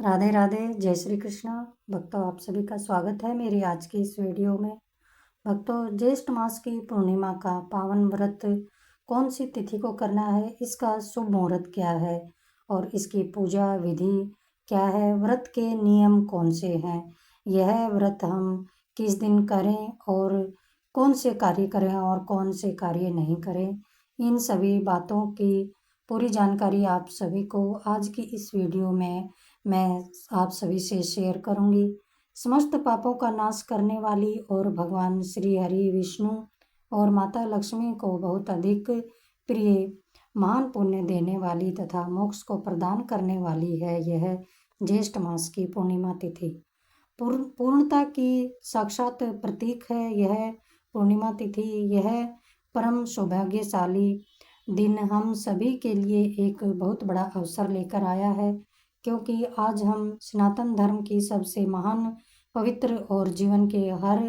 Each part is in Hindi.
राधे राधे, जय श्री कृष्ण। भक्तों, आप सभी का स्वागत है मेरी आज की इस वीडियो में। भक्तों, ज्येष्ठ मास की पूर्णिमा का पावन व्रत कौन सी तिथि को करना है, इसका शुभ मुहूर्त क्या है और इसकी पूजा विधि क्या है, व्रत के नियम कौन से हैं, यह व्रत हम किस दिन करें और कौन से कार्य करें और कौन से कार्य नहीं करें, इन सभी बातों की पूरी जानकारी आप सभी को आज की इस वीडियो में मैं आप सभी से शेयर करूंगी। समस्त पापों का नाश करने वाली और भगवान श्री हरि विष्णु और माता लक्ष्मी को बहुत अधिक प्रिय, महान पुण्य देने वाली तथा मोक्ष को प्रदान करने वाली है यह ज्येष्ठ मास की पूर्णिमा तिथि। पूर्णता की साक्षात प्रतीक है यह पूर्णिमा तिथि। यह परम सौभाग्यशाली दिन हम सभी के लिए एक बहुत बड़ा अवसर लेकर आया है, क्योंकि आज हम सनातन धर्म की सबसे महान, पवित्र और जीवन के हर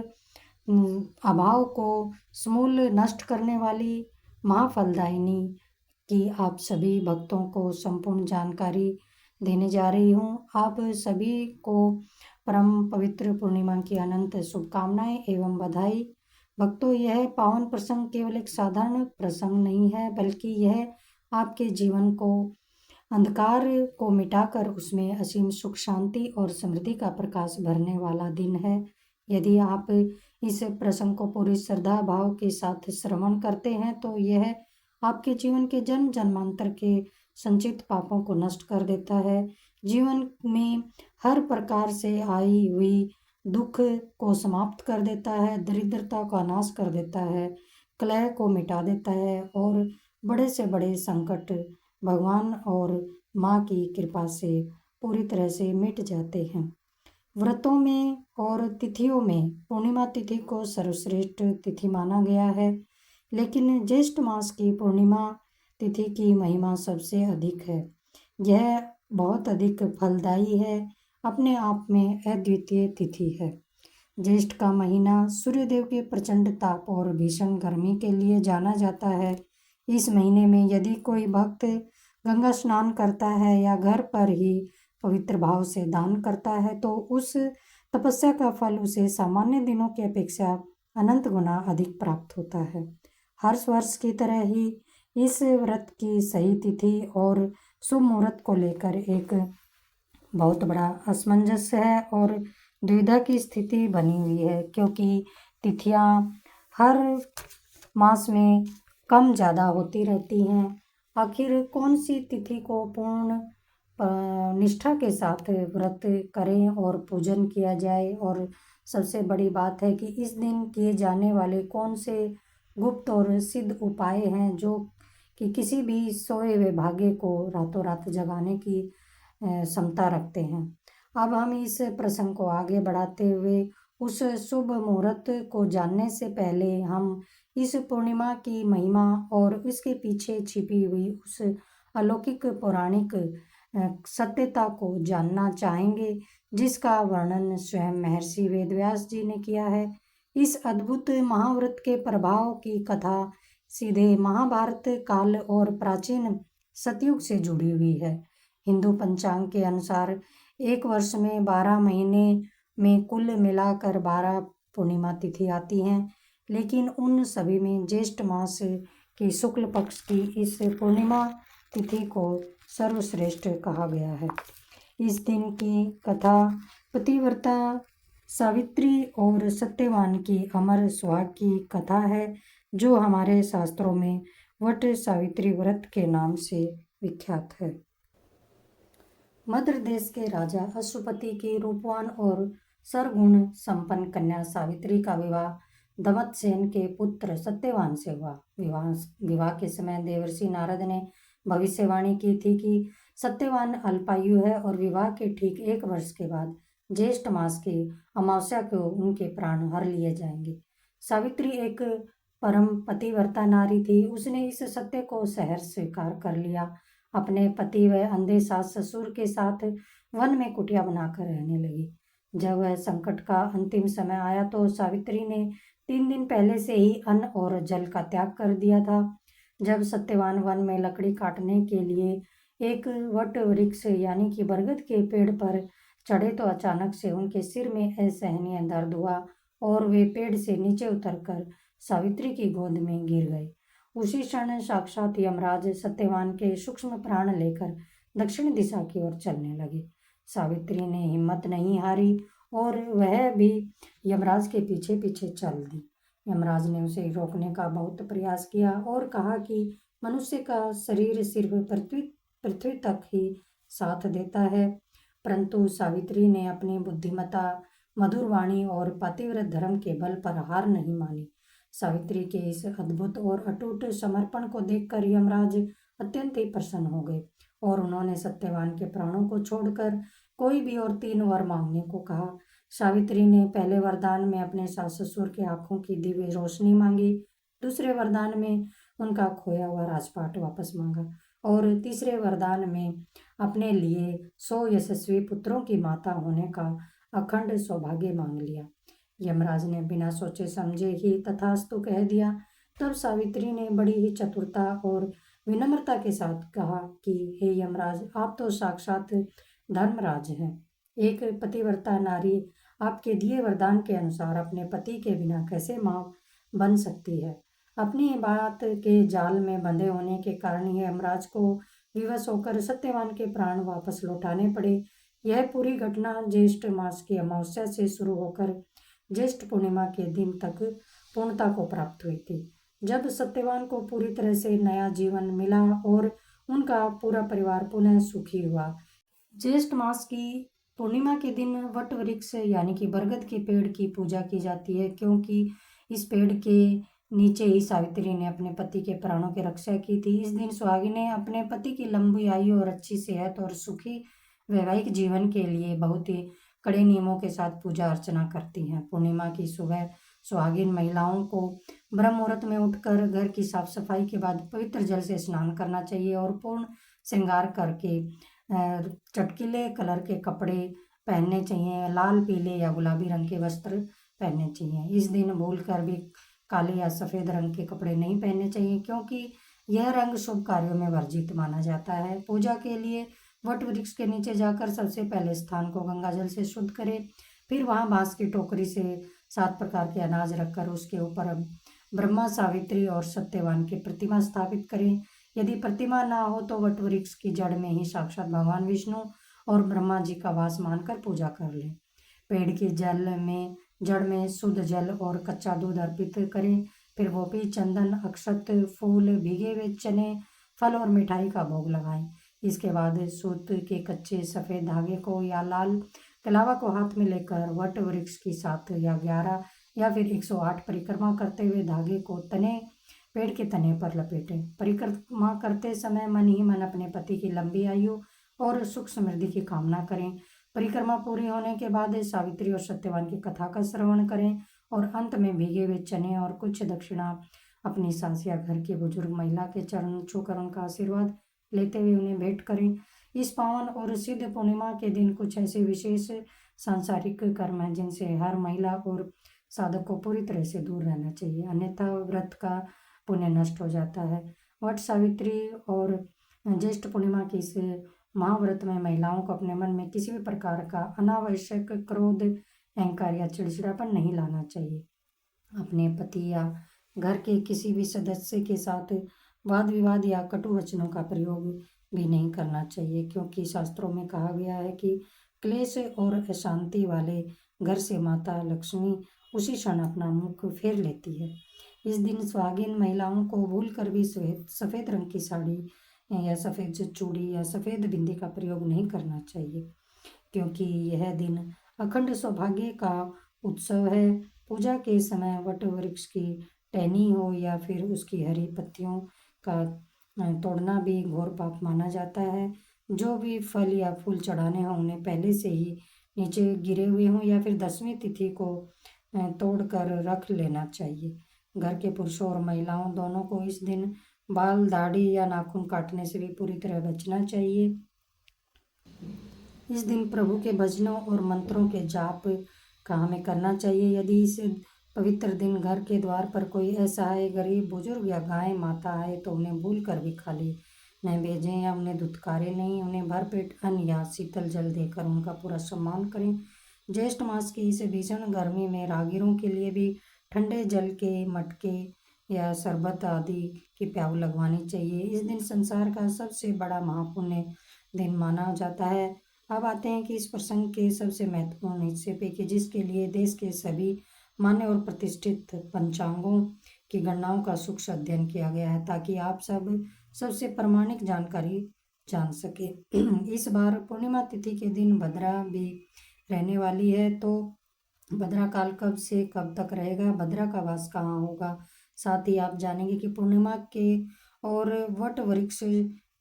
अभाव को समूल नष्ट करने वाली महाफलदायिनी की आप सभी भक्तों को संपूर्ण जानकारी देने जा रही हूँ। आप सभी को परम पवित्र पूर्णिमा की अनंत शुभकामनाएं एवं बधाई। भक्तों, यह पावन प्रसंग केवल एक साधारण प्रसंग नहीं है, बल्कि यह आपके जीवन को, अंधकार को मिटाकर उसमें असीम सुख, शांति और समृद्धि का प्रकाश भरने वाला दिन है। यदि आप इस प्रसंग को पूरी श्रद्धा भाव के साथ श्रवण करते हैं तो यह आपके जीवन के जन्म जन्मांतर के संचित पापों को नष्ट कर देता है, जीवन में हर प्रकार से आई हुई दुख को समाप्त कर देता है, दरिद्रता का नाश कर देता है, कलह को मिटा देता है और बड़े से बड़े संकट भगवान और माँ की कृपा से पूरी तरह से मिट जाते हैं। व्रतों में और तिथियों में पूर्णिमा तिथि को सर्वश्रेष्ठ तिथि माना गया है, लेकिन ज्येष्ठ मास की पूर्णिमा तिथि की महिमा सबसे अधिक है। यह बहुत अधिक फलदायी है, अपने आप में अद्वितीय तिथि है। ज्येष्ठ का महीना सूर्यदेव के प्रचंड ताप और भीषण गर्मी के लिए जाना जाता है। इस महीने में यदि कोई भक्त गंगा स्नान करता है या घर पर ही पवित्र भाव से दान करता है तो उस तपस्या का फल उसे सामान्य दिनों की अपेक्षा अनंत गुना अधिक प्राप्त होता है। हर वर्ष की तरह ही इस व्रत की सही तिथि और शुभ मुहूर्त को लेकर एक बहुत बड़ा असमंजस है और दुविधा की स्थिति बनी हुई है, क्योंकि तिथियां हर मास में कम ज़्यादा होती रहती हैं। आखिर कौन सी तिथि को पूर्ण निष्ठा के साथ व्रत करें और पूजन किया जाए, और सबसे बड़ी बात है कि इस दिन किए जाने वाले कौन से गुप्त और सिद्ध उपाय हैं जो कि किसी भी सोए हुए भाग्य को रातों रात जगाने की क्षमता रखते हैं। अब हम इस प्रसंग को आगे बढ़ाते हुए उस शुभ मुहूर्त को जानने से पहले हम इस पूर्णिमा की महिमा और इसके पीछे छिपी हुई उस अलौकिक पौराणिक सत्यता को जानना चाहेंगे, जिसका वर्णन स्वयं महर्षि वेदव्यास जी ने किया है। इस अद्भुत महाव्रत के प्रभाव की कथा सीधे महाभारत काल और प्राचीन सतयुग से जुड़ी हुई है। हिंदू पंचांग के अनुसार एक वर्ष में 12 महीने में कुल मिलाकर 12 पूर्णिमा तिथि आती हैं, लेकिन उन सभी में ज्येष्ठ मास की शुक्ल पक्ष की इस पूर्णिमा तिथि को सर्वश्रेष्ठ कहा गया है। इस दिन की कथा पतिव्रता सावित्री और सत्यवान की अमर सुहाग की कथा है, जो हमारे शास्त्रों में वट सावित्री व्रत के नाम से विख्यात है। मध्य देश के राजा अश्वपति की रूपवान और सर्वगुण संपन्न कन्या सावित्री का विवाह दमतसेन के पुत्र सत्यवान से हुआ। विवाह के समय देवर्षि नारद ने भविष्यवाणी की थी कि सत्यवान अल्पायु है और विवाह के ठीक 1 वर्ष के बाद ज्येष्ठ मास की अमावस्या को उनके प्राण हर लिए जाएंगे। सावित्री एक परम पतिव्रता नारी थी। उसने इस सत्य को सहर्ष स्वीकार कर लिया। अपने पति व अंधे सास ससुर के साथ वन में कुटिया बनाकर रहने लगी। जब वह संकट का अंतिम समय आया तो सावित्री ने 3 दिन पहले से ही अन्न और जल का त्याग कर दिया था। जब सत्यवान वन में लकड़ी काटने के लिए एक वट वृक्ष यानी कि बरगद के पेड़ पर चढ़े तो अचानक से उनके सिर में असहनीय दर्द हुआ और वे पेड़ से नीचे उतरकर सावित्री की गोद में गिर गए। उसी क्षण साक्षात यमराज सत्यवान के सूक्ष्म प्राण लेकर दक्षिण दिशा की ओर चलने लगे। सावित्री ने हिम्मत नहीं हारी और वह भी यमराज के पीछे पीछे चल दी। यमराज ने उसे रोकने का बहुत प्रयास किया और कहा कि मनुष्य का शरीर सिर्फ पृथ्वी पृथ्वी तक ही साथ देता है, परंतु सावित्री ने अपनी बुद्धिमत्ता, मधुर वाणी और पतिव्रत धर्म के बल पर हार नहीं मानी। सावित्री के इस अद्भुत और अटूट समर्पण को देखकर यमराज अत्यंत ही प्रसन्न हो गए और उन्होंने सत्यवान के प्राणों को छोड़कर कोई भी और 3 वर मांगने को कहा। सावित्री ने पहले वरदान में अपने सास ससुर के आंखों की दिव्य रोशनी मांगी, दूसरे वरदान में उनका खोया हुआ राजपाट वापस मांगा और तीसरे वरदान में अपने लिए 100 यशस्वी पुत्रों की माता होने का अखंड सौभाग्य मांग लिया। यमराज ने बिना सोचे समझे ही तथास्तु कह दिया। तब सावित्री ने बड़ी ही चतुरता और विनम्रता के साथ कहा कि हे यमराज, आप तो साक्षात धर्मराज हैं। एक पतिव्रता नारी आपके दिए वरदान के अनुसार अपने पति के बिना कैसे मां बन सकती है। अपनी बात के जाल में बंधे होने के कारण ही यमराज को विवश होकर सत्यवान के प्राण वापस लौटाने पड़े। यह पूरी घटना ज्येष्ठ मास की अमावस्या से शुरू होकर ज्येष्ठ पूर्णिमा के दिन तक पूर्णता को प्राप्त हुई थी, जब सत्यवान को पूरी तरह से नया जीवन मिला और उनका पूरा परिवार पुनः सुखी हुआ। ज्येष्ठ मास की पूर्णिमा के दिन वट वृक्ष यानी कि बरगद के पेड़ की पूजा की जाती है, क्योंकि इस पेड़ के नीचे ही सावित्री ने अपने पति के प्राणों की रक्षा की थी। इस दिन सुहागिनें अपने पति की लंबी आयु और अच्छी सेहत और सुखी वैवाहिक जीवन के लिए बहुत ही कड़े नियमों के साथ पूजा अर्चना करती हैं। पूर्णिमा की सुबह सुहागिन महिलाओं को ब्रह्म मुहूर्त में उठकर घर की साफ सफाई के बाद पवित्र जल से स्नान करना चाहिए और पूर्ण श्रृंगार करके चटकीले कलर के कपड़े पहनने चाहिए। लाल, पीले या गुलाबी रंग के वस्त्र पहनने चाहिए। इस दिन भूल कर भी काले या सफ़ेद रंग के कपड़े नहीं पहनने चाहिए, क्योंकि यह रंग शुभ कार्यों में वर्जित माना जाता है। पूजा के लिए वट वृक्ष के नीचे जाकर सबसे पहले स्थान को गंगा जल से शुद्ध करें। फिर वहां बांस की टोकरी से 7 प्रकार के अनाज रखकर उसके ऊपर ब्रह्मा, सावित्री और सत्यवान की प्रतिमा स्थापित करें। यदि प्रतिमा ना हो तो वट वृक्ष की जड़ में ही साक्षात भगवान विष्णु और ब्रह्मा जी का वास मानकर पूजा कर लें। पेड़ के जड़ में शुद्ध जल और कच्चा दूध अर्पित करें। फिर गोपी, चंदन, अक्षत, फूल, भीगे हुए चने, फल और मिठाई का भोग लगाएं। इसके बाद सूत के कच्चे सफ़ेद धागे को या लाल कलावा को हाथ में लेकर वट वृक्ष की 7 या 11 या फिर 108 परिक्रमा करते हुए धागे को पेड़ के तने पर लपेटें। परिक्रमा करते समय मन ही मन अपने पति की लंबी आयु और सुख समृद्धि की कामना करें। परिक्रमा पूरी होने के बाद सावित्री और सत्यवान की कथा का श्रवण करें और अंत में भीगे हुए चने और कुछ दक्षिणा अपनी सास या घर की बुजुर्ग महिला के चरण छूकर उनका आशीर्वाद लेते हुए उन्हें भेंट करें। इस पावन और सिद्ध पूर्णिमा के दिन कुछ ऐसे विशेष सांसारिक कर्म हैं जिनसे हर महिला और साधक को पूरी तरह से दूर रहना चाहिए, अन्यथा व्रत का पुण्य नष्ट हो जाता है। वट सावित्री और ज्येष्ठ पूर्णिमा की इस महाव्रत में महिलाओं को अपने मन में किसी भी प्रकार का अनावश्यक क्रोध, अहंकार या चिड़चिड़ापन नहीं लाना चाहिए। अपने पति या घर के किसी भी सदस्य के साथ वाद विवाद या कटु वचनों का प्रयोग भी नहीं करना चाहिए, क्योंकि शास्त्रों में कहा गया है कि क्लेश और अशांति वाले घर से माता लक्ष्मी उसी क्षण अपना मुख फेर लेती है। इस दिन सुहागिन महिलाओं को भूल कर भी सफ़ेद रंग की साड़ी या सफ़ेद चूड़ी या सफ़ेद बिंदी का प्रयोग नहीं करना चाहिए, क्योंकि यह दिन अखंड सौभाग्य का उत्सव है। पूजा के समय वट वृक्ष की टहनी हो या फिर उसकी हरी पत्तियों का तोड़ना भी घोर पाप माना जाता है। जो भी फल या फूल चढ़ाने हों उन्हें पहले से ही नीचे गिरे हुए हों या फिर 10वीं तिथि को तोड़कर रख लेना चाहिए। घर के पुरुषों और महिलाओं दोनों को इस दिन बाल, दाढ़ी या नाखून काटने से भी पूरी तरह बचना चाहिए। इस दिन प्रभु के भजनों और मंत्रों के जाप का हमें करना चाहिए। यदि इस पवित्र दिन घर के द्वार पर कोई असहाय, गरीब, बुजुर्ग या गाय माता आए तो उन्हें भूल कर भी खाली न भेजें या उन्हें धुतकारें नहीं। उन्हें भरपेट अन्न या शीतल जल देकर उनका पूरा सम्मान करें। ज्येष्ठ मास की इस भीषण गर्मी में राहगीरों के लिए भी ठंडे जल के मटके या शरबत आदि की प्याऊ लगवानी चाहिए। इस दिन संसार का सबसे बड़ा महापुण्य दिन माना जाता है। अब आते हैं कि इस प्रसंग के सबसे महत्वपूर्ण हिस्से पे, कि जिसके लिए देश के सभी मान्य और प्रतिष्ठित पंचांगों की गणनाओं का सूक्ष्म अध्ययन किया गया है, ताकि आप सबसे प्रामाणिक जानकारी जान सके। इस बार पूर्णिमा तिथि के दिन भद्रा भी रहने वाली है, तो भद्रा काल कब से कब तक रहेगा, भद्रा का वास कहाँ होगा, साथ ही आप जानेंगे कि पूर्णिमा के और वट वृक्ष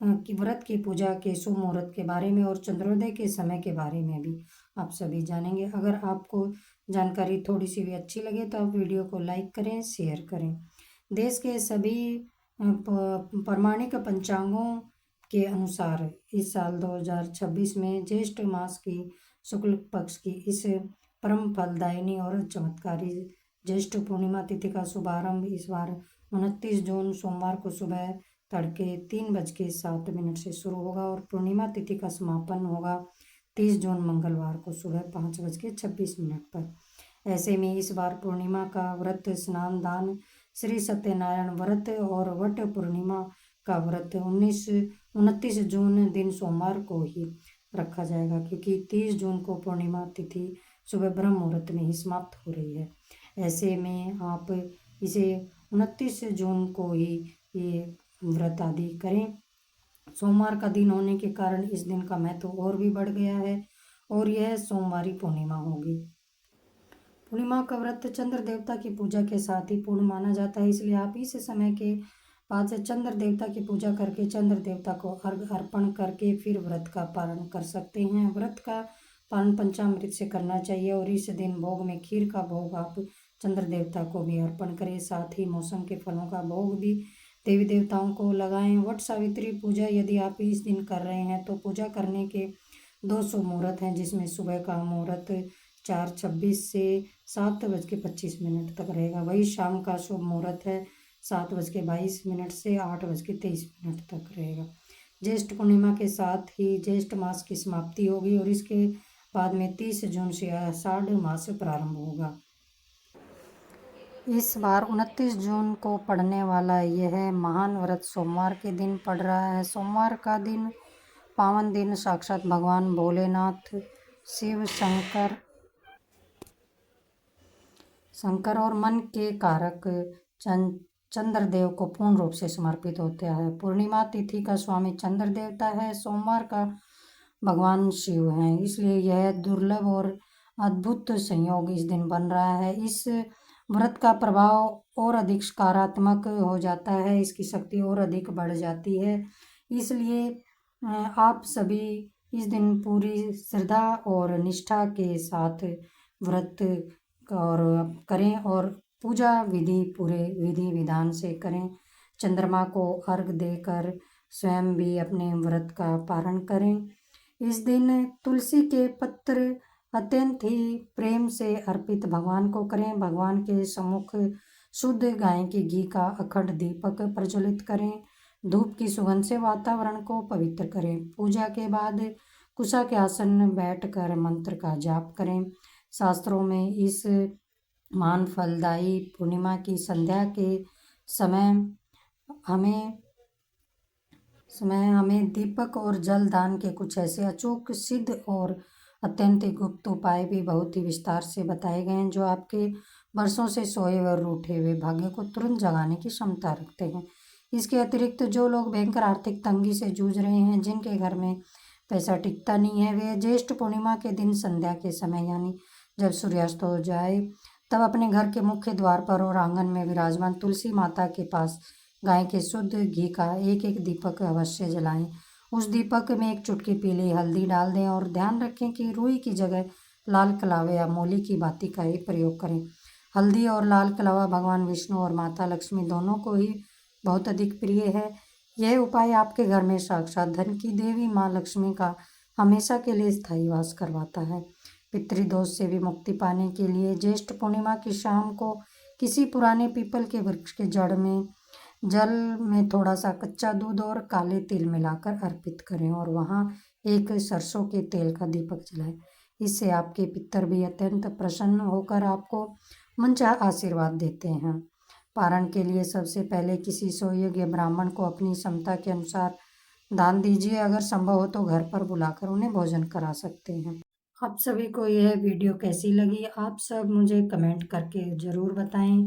की व्रत की पूजा के शुभ मुहूर्त के बारे में और चंद्रोदय के समय के बारे में भी आप सभी जानेंगे। अगर आपको जानकारी थोड़ी सी भी अच्छी लगे तो आप वीडियो को लाइक करें, शेयर करें। देश के सभी प्रमाणिक पंचांगों के अनुसार इस साल 2026 में ज्येष्ठ मास की शुक्ल पक्ष की इस परम फलदायिनी और चमत्कारी ज्येष्ठ पूर्णिमा तिथि का शुभारंभ इस बार 29 जून सोमवार को सुबह तड़के 3:07 से शुरू होगा और पूर्णिमा तिथि का समापन होगा 30 जून मंगलवार को सुबह 5:26 पर। ऐसे में इस बार पूर्णिमा का व्रत स्नान दान श्री सत्यनारायण व्रत और वट पूर्णिमा का व्रत 29 जून दिन सोमवार को ही रखा जाएगा, क्योंकि 30 जून को पूर्णिमा तिथि सुबह ब्रह्म मुहूर्त में ही समाप्त हो रही है। ऐसे में आप इसे 29 जून को ही ये व्रत आदि करें। सोमवार का दिन होने के कारण इस दिन का महत्व और भी बढ़ गया है और यह सोमवारी पूर्णिमा होगी। पूर्णिमा का व्रत चंद्र देवता की पूजा के साथ ही पूर्ण माना जाता है, इसलिए आप इस समय के बाद से चंद्र देवता की पूजा करके चंद्र देवता को अर्घ अर्पण करके फिर व्रत का पालन कर सकते हैं। व्रत का पालन पंचामृत से करना चाहिए और इस दिन भोग में खीर का भोग आप चंद्र देवता को भी अर्पण करें। साथ ही मौसम के फलों का भोग भी देवी देवताओं को लगाएं। वट सावित्री पूजा यदि आप इस दिन कर रहे हैं तो पूजा करने के 2 शुभ मुहूर्त हैं, जिसमें सुबह का मुहूर्त 4:26 से 7:25 तक रहेगा। वही शाम का शुभ मुहूर्त है 7:22 से 8:23 तक रहेगा। ज्येष्ठ पूर्णिमा के साथ ही ज्येष्ठ मास की समाप्ति होगी और इसके बाद में 30 जून से आषाढ़ मास प्रारंभ होगा। इस बार 29 जून को पड़ने वाला यह महान व्रत सोमवार के दिन पड़ रहा है। सोमवार का दिन पावन दिन साक्षात भगवान भोलेनाथ, शिव, शंकर और मन के कारक चंद्रदेव को पूर्ण रूप से समर्पित होता है। पूर्णिमा तिथि का स्वामी चंद्र देवता है, सोमवार का भगवान शिव हैं, इसलिए यह दुर्लभ और अद्भुत संयोग इस दिन बन रहा है। इस व्रत का प्रभाव और अधिक सकारात्मक हो जाता है, इसकी शक्ति और अधिक बढ़ जाती है। इसलिए आप सभी इस दिन पूरी श्रद्धा और निष्ठा के साथ व्रत और करें और पूजा विधि पूरे विधि विधान से करें। चंद्रमा को अर्घ देकर स्वयं भी अपने व्रत का पारण करें। इस दिन तुलसी के पत्र अत्यंत ही प्रेम से अर्पित भगवान को करें। भगवान के सम्मुख शुद्ध गाय के घी का अखंड दीपक प्रज्वलित करें। धूप की सुगंध से वातावरण को पवित्र करें। पूजा के बाद कुशा के आसन बैठकर मंत्र का जाप करें। शास्त्रों में इस महान फलदायी पूर्णिमा की संध्या के समय हमें दीपक और जल दान के कुछ ऐसे अचूक सिद्ध और अत्यंत गुप्त उपाय भी बहुत ही विस्तार से बताए गए हैं, जो आपके वर्षों से सोए और रूठे हुए भाग्य को तुरंत जगाने की क्षमता रखते हैं। इसके अतिरिक्त जो लोग भयंकर आर्थिक तंगी से जूझ रहे हैं, जिनके घर में पैसा टिकता नहीं है, वे ज्येष्ठ पूर्णिमा के दिन संध्या के समय यानी जब सूर्यास्त हो जाए तब अपने घर के मुख्य द्वार पर और आंगन में विराजमान तुलसी माता के पास गाय के शुद्ध घी का एक एक दीपक अवश्य जलाएं। उस दीपक में एक चुटकी पीली हल्दी डाल दें और ध्यान रखें कि रुई की जगह लाल कलावे या मोली की बाती का ही प्रयोग करें। हल्दी और लाल कलावा भगवान विष्णु और माता लक्ष्मी दोनों को ही बहुत अधिक प्रिय है। यह उपाय आपके घर में साक्षात धन की देवी माँ लक्ष्मी का हमेशा के लिए स्थायी वास करवाता है। पितृदोष से भी मुक्ति पाने के लिए ज्येष्ठ पूर्णिमा की शाम को किसी पुराने पीपल के वृक्ष के जड़ में जल में थोड़ा सा कच्चा दूध और काले तिल मिलाकर अर्पित करें और वहाँ एक सरसों के तेल का दीपक जलाएं। इससे आपके पितर भी अत्यंत प्रसन्न होकर आपको मनचाहा आशीर्वाद देते हैं। पारण के लिए सबसे पहले किसी सुयोग्य ब्राह्मण को अपनी क्षमता के अनुसार दान दीजिए। अगर संभव हो तो घर पर बुलाकर उन्हें भोजन करा सकते हैं। आप सभी को यह वीडियो कैसी लगी, आप सब मुझे कमेंट करके ज़रूर बताएं।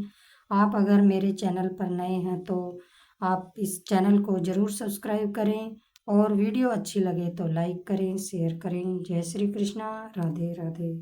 आप अगर मेरे चैनल पर नए हैं तो आप इस चैनल को ज़रूर सब्सक्राइब करें और वीडियो अच्छी लगे तो लाइक करें, शेयर करें। जय श्री कृष्णा, राधे राधे।